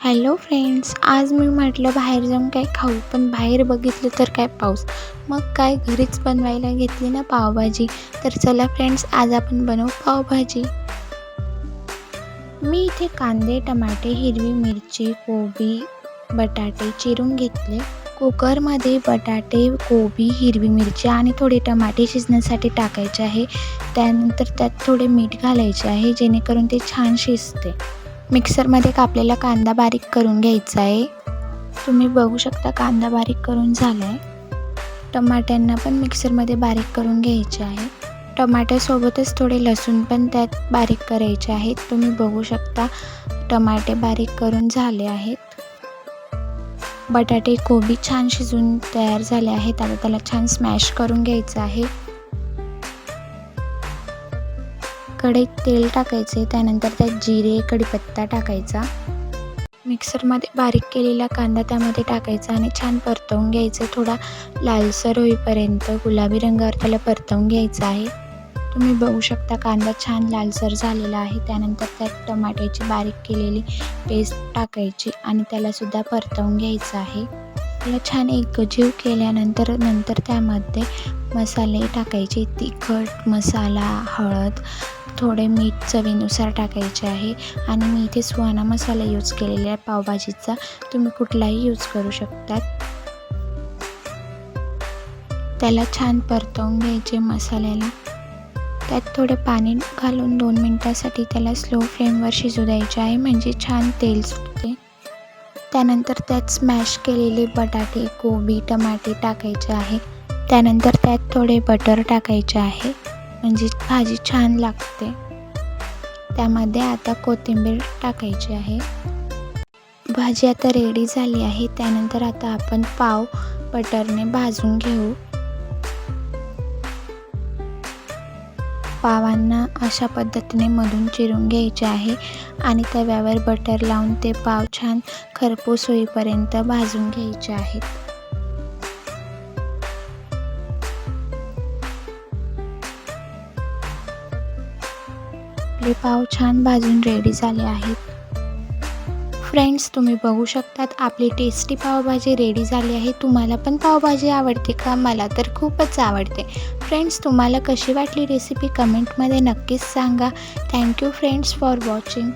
Hello friends, आज मी म्हटलं बाहेर जाऊन काय खाऊ, पण बाहेर बघितलं तर काय पाऊस. मग काय घरीच बनवायला घेतली ना पावभाजी. तर चला फ्रेंड्स, आज आपण बनवू पावभाजी. मी इथे कांदे, टमाटे, हिरवी मिरची, कोबी, बटाटे चिरून घेतले. कुकरमध्ये बटाटे, कोबी, हिरवी मिरची आणि थोडे टमाटे शिजण्यासाठी टाकायचे आहे. त्यानंतर त्यात थोडे मीठ घालायचे आहे, जेणेकरून ते छान शिजते. मिक्सरमध्ये कापलेला कांदा बारीक करून घ्यायचा आहे. तुम्ही बघू शकता कांदा बारीक करून झाला आहे. टमाट्यांना पण मिक्सरमध्ये बारीक करून घ्यायचे आहे. टमाट्यासोबतच थोडे लसूण पण त्यात बारीक करायचे आहेत. तुम्ही बघू शकता टमाटे बारीक करून झाले आहेत. बटाटे, कोबी छान शिजून तयार झाले आहेत. आता त्याला छान स्मॅश करून घ्यायचं आहे. कढईत तेल टाकायचे, त्यानंतर त्यात जिरे, कढीपत्ता टाकायचा. मिक्सरमध्ये बारीक केलेला कांदा त्यामध्ये टाकायचा आणि छान परतवून घ्यायचं. थोडा लालसर होईपर्यंत गुलाबी रंगावर त्याला परतवून घ्यायचं आहे. तुम्ही बघू शकता कांदा छान लालसर झालेला आहे. त्यानंतर त्यात टमाट्याची बारीक केलेली पेस्ट टाकायची आणि त्यालासुद्धा परतवून घ्यायचं आहे. त्याला छान एकजीव केल्यानंतर त्यामध्ये मसाले टाकायचे. तिखट मसाला, हळद, थोडे मीठ चवीनुसार टाकायचे आहे. आणि मी इथे सुहाना मसाला यूज केलेला आहे पावभाजीचा. तुम्ही कुठलाही यूज करू शकतात. त्याला छान परतवून घ्यायचे मसाल्याला. त्यात थोडे पाणी घालून 2 मिनिटासाठी त्याला स्लो फ्लेमवर शिजू द्यायचे आहे, म्हणजे छान तेल सुटते. त्यानंतर त्यात स्मॅश केलेले बटाटे, कोबी, टमाटे टाकायचे आहे. त्यानंतर त्यात थोडे बटर टाकायचे आहे, म्हणजे भाजी छान लागते. त्यामध्ये आता कोथिंबीर टाकायची आहे. भाजी आता रेडी झाली आहे. त्यानंतर आता आपण पाव बटरने भाजून घेऊ. पावांना अशा पद्धतीने मधून चिरून घ्यायचे आहे आणि तव्यावर बटर लावून ते पाव छान खरपूस होईपर्यंत भाजून घ्यायचे आहेत. आपले पाव छान भाजून रेडी झाले आहेत. फ्रेंड्स, तुम्ही बघू शकतात आपली टेस्टी पावभाजी रेडी झाली आहे. तुम्हाला पण पावभाजी आवडते का? मला तर खूपच आवडते. फ्रेंड्स, तुम्हाला कशी वाटली रेसिपी कमेंटमध्ये नक्कीच सांगा. Thank you friends for watching.